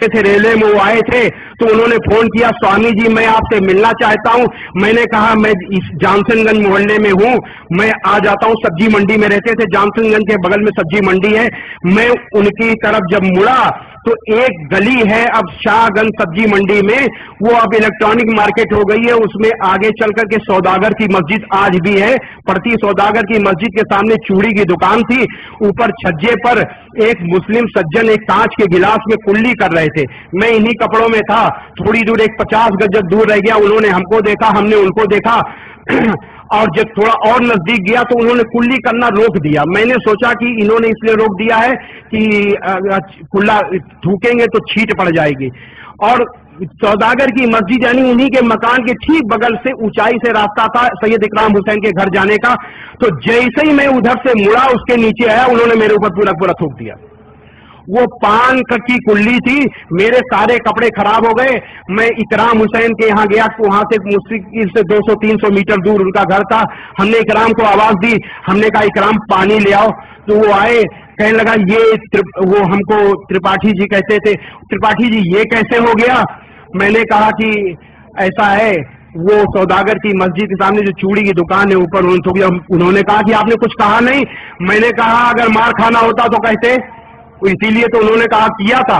थे, रेलवे में वो आए थे, तो उन्होंने फोन किया, स्वामी जी मैं आपसे मिलना चाहता हूं। मैंने कहा मैं इस जानसनगंज मोहल्ले में हूं, मैं आ जाता हूं। सब्जी मंडी में रहते थे, जानसनगंज के बगल में सब्जी मंडी है। मैं उनकी तरफ जब मुड़ा तो एक गली है अब शाहगंज सब्जी मंडी में, वो अब इलेक्ट्रॉनिक मार्केट हो गई है, उसमें आगे चल करके सौदागर की मस्जिद आज भी है पड़ती। सौदागर की मस्जिद के सामने चूड़ी की दुकान थी, ऊपर छज्जे पर एक मुस्लिम सज्जन एक कांच के गिलास में कुल्ली कर रहे थे। मैं इन्हीं कपड़ों में था, थोड़ी दूर एक 50 गज दूर रह गया, उन्होंने हमको देखा, हमने उनको देखा और जब थोड़ा और नजदीक गया तो उन्होंने कुल्ली करना रोक दिया। मैंने सोचा कि इन्होंने इसलिए रोक दिया है कि कुल्ला थूकेंगे तो छींट पड़ जाएगी। और सौदागर की मस्जिद यानी उन्हीं के मकान के ठीक बगल से ऊंचाई से रास्ता था सैयद इकराम हुसैन के घर जाने का। तो जैसे ही मैं उधर से मुड़ा, उसके नीचे आया, उन्होंने मेरे ऊपर पूरा पूरा थूक दिया। वो पान की कुल्ली थी, मेरे सारे कपड़े खराब हो गए। मैं इकराम हुसैन के यहाँ गया, तो वहां से मुश्किल से 200-300 मीटर दूर उनका घर था। हमने इकराम को आवाज दी, हमने कहा इकराम पानी ले आओ। तो वो आए, कहने लगा वो हमको त्रिपाठी जी कहते थे, त्रिपाठी जी ये कैसे हो गया। मैंने कहा कि ऐसा है, वो सौदागर की मस्जिद के सामने जो चूड़ी की दुकान है ऊपर उन्होंने कहा कि आपने कुछ कहा नहीं। मैंने कहा अगर मार खाना होता तो कहते, इसीलिए तो उन्होंने कहा किया था।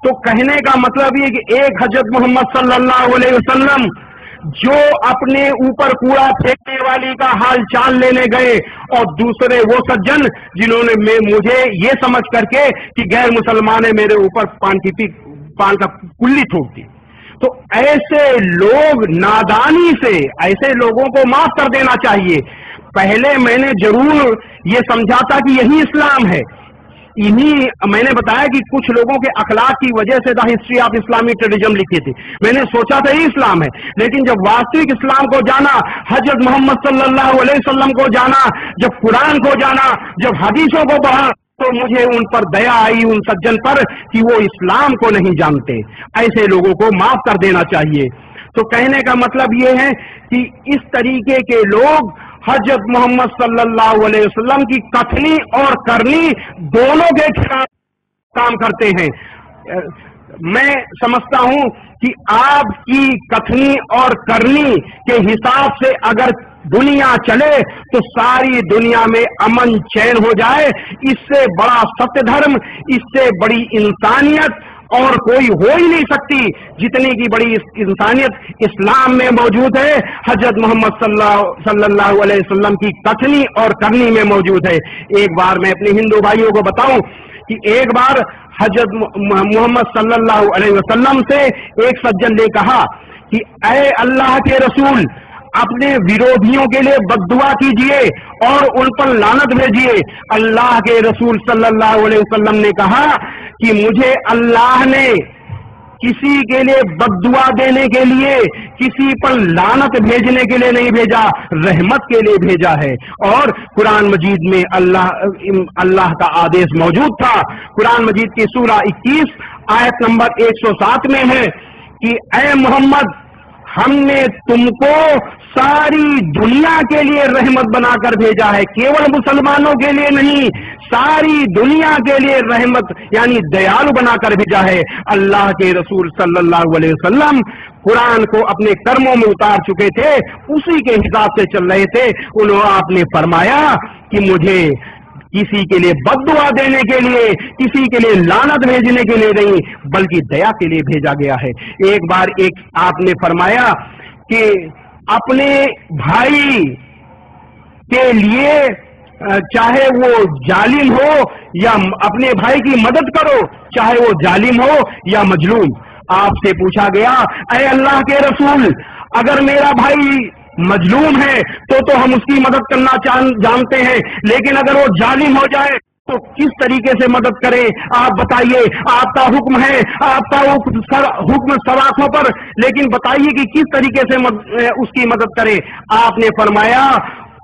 तो कहने का मतलब ये कि एक हजरत मोहम्मद सल्लल्लाहु अलैहि वसल्लम जो अपने ऊपर कूड़ा फेंकने वाली का हाल चाल लेने गए, और दूसरे वो सज्जन जिन्होंने मुझे ये समझ करके कि गैर मुसलमान है मेरे ऊपर पान का कुल्ली ठोक दी। तो ऐसे लोग नादानी से ऐसे लोगों को माफ कर देना चाहिए। पहले मैंने जरूर ये समझा था कि यही इस्लाम है। मैंने बताया कि कुछ लोगों के अखलाक की वजह से द हिस्ट्री ऑफ इस्लामिक ट्रेडिज्म लिखी थी, मैंने सोचा था ये इस्लाम है। लेकिन जब वास्तविक इस्लाम को जाना, हजरत मोहम्मद सल्लल्लाहु अलैहि वसल्लम को जाना, जब कुरान को जाना, जब हदीसों को पढ़ा, तो मुझे उन पर दया आई, उन सज्जन पर, कि वो इस्लाम को नहीं जानते। ऐसे लोगों को माफ कर देना चाहिए। तो कहने का मतलब ये है कि इस तरीके के लोग हजरत मोहम्मद सल्लल्लाहु अलैहि वसल्लम की कथनी और करनी दोनों के खिलाफ काम करते हैं। मैं समझता हूं कि आपकी कथनी और करनी के हिसाब से अगर दुनिया चले तो सारी दुनिया में अमन चैन हो जाए। इससे बड़ा सत्य धर्म, इससे बड़ी इंसानियत और कोई हो ही नहीं सकती। जितनी की बड़ी इंसानियत इस्लाम में मौजूद है, हजरत मोहम्मद सल्लल्लाहु अलैहि वसल्लम की कथनी और करनी में मौजूद है। एक बार मैं अपने हिंदू भाइयों को बताऊं कि एक बार हजरत मोहम्मद सल्लल्लाहु अलैहि वसल्लम से एक सज्जन ने कहा कि ऐ अल्लाह के रसूल, अपने विरोधियों के लिए बद्दुआ कीजिए और उन पर लानत भेजिए। अल्लाह के रसूल सल्लल्लाहु अलैहि वसल्लम ने कहा कि मुझे अल्लाह ने किसी के लिए बद्दुआ देने के लिए, किसी पर लानत भेजने के लिए नहीं भेजा, रहमत के लिए भेजा है। और कुरान मजीद में अल्लाह का आदेश मौजूद था। कुरान मजीद की सूरा 21 आयत नंबर 107 में है कि ऐ मोहम्मद, हमने तुमको सारी दुनिया के लिए रहमत बनाकर भेजा है, केवल मुसलमानों के लिए नहीं, सारी दुनिया के लिए रहमत यानी दयालु बनाकर भेजा है। अल्लाह के रसूल सल्लल्लाहु अलैहि वसल्लम कुरान को अपने कर्मों में उतार चुके थे, उसी के हिसाब से चल रहे थे। आपने फरमाया कि मुझे किसी के लिए बद्दुआ देने के लिए, किसी के लिए लानत भेजने के लिए नहीं, बल्कि दया के लिए भेजा गया है। एक बार आपने फरमाया कि अपने भाई के लिए चाहे वो जालिम हो या अपने भाई की मदद करो, चाहे वो जालिम हो या मजलूम। आपसे पूछा गया, ऐ अल्लाह के रसूल, अगर मेरा भाई मजलूम है तो हम उसकी मदद करना जानते हैं, लेकिन अगर वो जालिम हो जाए तो किस तरीके से मदद करें? आप बताइए। आपका हुक्म है, आपका हुक्म सवाखों पर, लेकिन बताइए कि किस तरीके से उसकी मदद करें। आपने फरमाया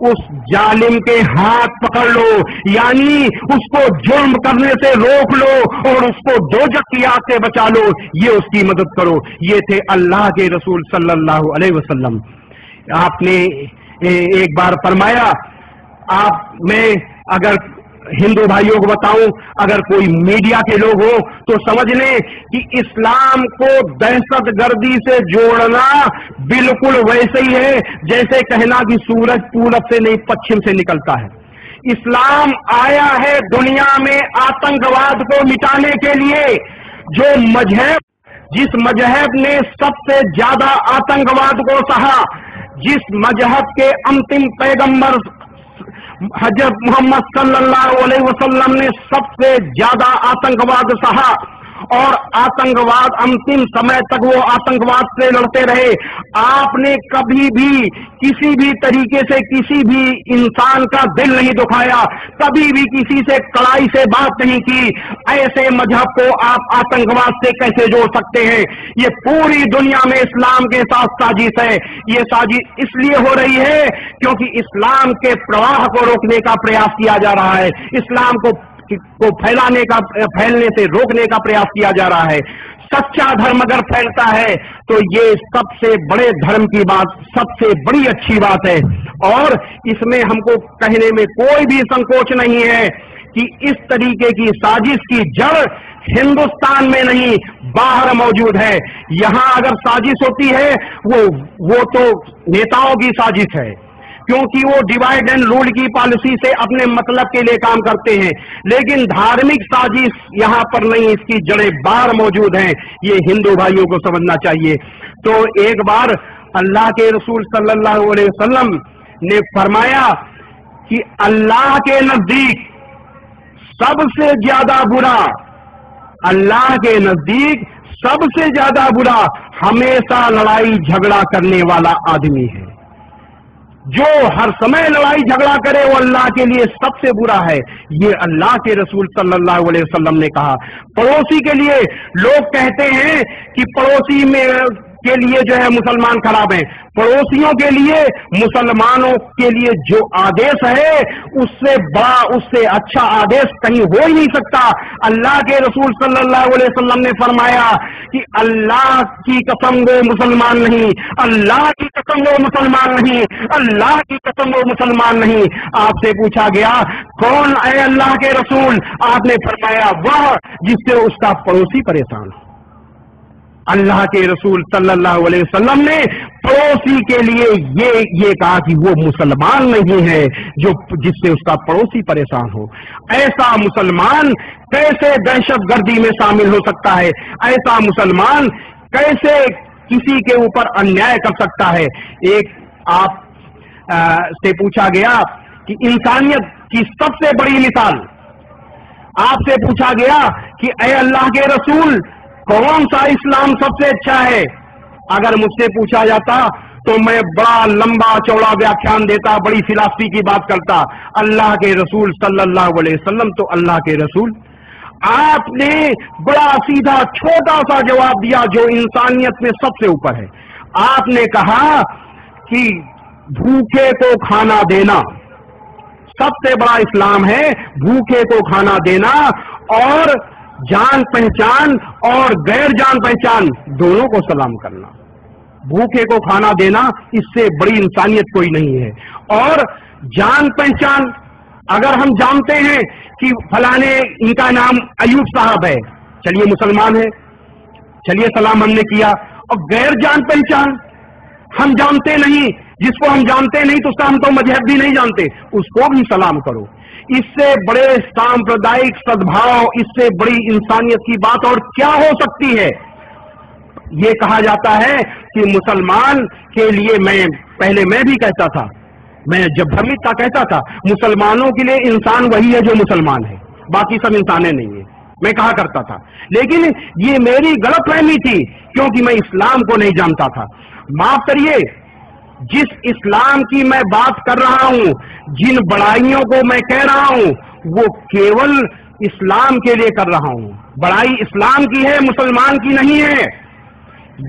उस जालिम के हाथ पकड़ लो, यानी उसको जुर्म करने से रोक लो और उसको दोजख की आग से बचा लो, ये उसकी मदद करो। ये थे अल्लाह के रसूल सल्लल्लाहु अलैहि वसल्लम। आपने एक बार फरमाया, मैं अगर हिंदू भाइयों को बताऊं, अगर कोई मीडिया के लोग हो तो समझ लें कि इस्लाम को दहशतगर्दी से जोड़ना बिल्कुल वैसे ही है जैसे कहना कि सूरज पूरब से नहीं पश्चिम से निकलता है। इस्लाम आया है दुनिया में आतंकवाद को मिटाने के लिए। जो मजहब, जिस मजहब ने सबसे ज्यादा आतंकवाद को सहा, जिस मजहब के अंतिम पैगंबर हजरत मोहम्मद सल्लल्लाहु अलैहि वसल्लम ने सबसे ज्यादा आतंकवाद सहा और आतंकवाद अंतिम समय तक वो आतंकवाद से लड़ते रहे। आपने कभी भी किसी भी तरीके से किसी भी इंसान का दिल नहीं दुखाया, कभी भी किसी से कड़ाई से बात नहीं की। ऐसे मजहब को आप आतंकवाद से कैसे जोड़ सकते हैं? ये पूरी दुनिया में इस्लाम के साथ साजिश है। ये साजिश इसलिए हो रही है क्योंकि इस्लाम के प्रवाह को रोकने का प्रयास किया जा रहा है, इस्लाम को फैलने से रोकने का प्रयास किया जा रहा है। सच्चा धर्म अगर फैलता है तो ये सबसे बड़े धर्म की बात, सबसे बड़ी अच्छी बात है और इसमें हमको कहने में कोई भी संकोच नहीं है कि इस तरीके की साजिश की जड़ हिंदुस्तान में नहीं बाहर मौजूद है। यहां अगर साजिश होती है वो तो नेताओं की साजिश है, क्योंकि वो डिवाइड एंड रूल की पॉलिसी से अपने मतलब के लिए काम करते हैं। लेकिन धार्मिक साजिश यहां पर नहीं, इसकी जड़ें बाहर मौजूद हैं। ये हिंदू भाइयों को समझना चाहिए। तो एक बार अल्लाह के रसूल सल्लल्लाहु अलैहि वसल्लम ने फरमाया कि अल्लाह के नजदीक सबसे ज्यादा बुरा, अल्लाह के नजदीक सबसे ज्यादा बुरा हमेशा लड़ाई झगड़ा करने वाला आदमी है। जो हर समय लड़ाई झगड़ा करे वो अल्लाह के लिए सबसे बुरा है। ये अल्लाह के रसूल सल्लल्लाहु अलैहि वसल्लम ने कहा। पड़ोसी के लिए लोग कहते हैं कि पड़ोसी में के लिए जो है मुसलमान खराब हैं। पड़ोसियों के लिए, मुसलमानों के लिए जो आदेश है उससे बड़ा, उससे अच्छा आदेश कहीं हो ही नहीं सकता। अल्लाह के रसूल सल्लल्लाहु अलैहि वसल्लम ने फरमाया कि अल्लाह की कसम वो मुसलमान नहीं, अल्लाह की कसम वो मुसलमान नहीं, अल्लाह की कसम वो मुसलमान नहीं। आपसे पूछा गया कौन है अल्लाह के रसूल? आपने फरमाया वह जिससे उसका पड़ोसी परेशान हो। अल्लाह के रसूल सल्लल्लाहु अलैहि वसल्लम ने पड़ोसी के लिए ये कहा कि वो मुसलमान नहीं है जो जिससे उसका पड़ोसी परेशान हो। ऐसा मुसलमान कैसे दहशतगर्दी में शामिल हो सकता है? ऐसा मुसलमान कैसे किसी के ऊपर अन्याय कर सकता है? एक आप से पूछा गया कि इंसानियत की सबसे बड़ी मिसाल, आपसे पूछा गया कि ऐ अल्लाह के रसूल कौन सा इस्लाम सबसे अच्छा है? अगर मुझसे पूछा जाता तो मैं बड़ा लंबा चौड़ा व्याख्यान देता, बड़ी फिलॉसफी की बात करता। अल्लाह के रसूल सल्लल्लाहु अलैहि वसल्लम तो अल्लाह के रसूल, आपने बड़ा सीधा छोटा सा जवाब दिया जो इंसानियत में सबसे ऊपर है। आपने कहा कि भूखे को खाना देना सबसे बड़ा इस्लाम है, भूखे को खाना देना और जान पहचान और गैर जान पहचान दोनों को सलाम करना। भूखे को खाना देना इससे बड़ी इंसानियत कोई नहीं है। और जान पहचान, अगर हम जानते हैं कि फलाने, इनका नाम अयूब साहब है, चलिए मुसलमान है, चलिए सलाम हमने किया। और गैर जान पहचान, हम जानते नहीं, जिसको हम जानते नहीं तो उसका हम तो मजहब भी नहीं जानते, उसको भी सलाम करो। इससे बड़े सांप्रदायिक सद्भाव, इससे बड़ी इंसानियत की बात और क्या हो सकती है? ये कहा जाता है कि मुसलमान के लिए, पहले मैं भी कहता था, मैं जब भ्रमित था कहता था मुसलमानों के लिए इंसान वही है जो मुसलमान है, बाकी सब इंसाने नहीं है, मैं कहा करता था। लेकिन ये मेरी गलतफहमी थी क्योंकि मैं इस्लाम को नहीं जानता था। माफ करिए, जिस इस्लाम की मैं बात कर रहा हूं, जिन बड़ाइयों को मैं कह रहा हूं, वो केवल इस्लाम के लिए कर रहा हूं। बड़ाई इस्लाम की है, मुसलमान की नहीं है।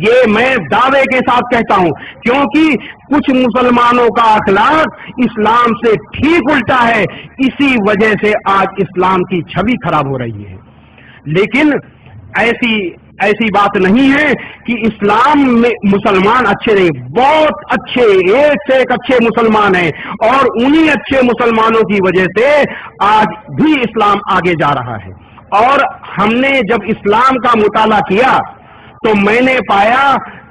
ये मैं दावे के साथ कहता हूं क्योंकि कुछ मुसलमानों का अखलाक इस्लाम से ठीक उल्टा है। इसी वजह से आज इस्लाम की छवि खराब हो रही है। लेकिन ऐसी बात नहीं है कि इस्लाम में मुसलमान अच्छे नहीं, बहुत अच्छे, एक से एक अच्छे मुसलमान हैं, और उन्हीं अच्छे मुसलमानों की वजह से आज भी इस्लाम आगे जा रहा है। और हमने जब इस्लाम का मुताला किया तो मैंने पाया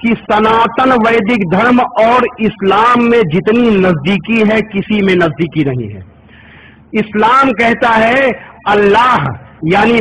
कि सनातन वैदिक धर्म और इस्लाम में जितनी नजदीकी है किसी में नजदीकी नहीं है। इस्लाम कहता है अल्लाह यानी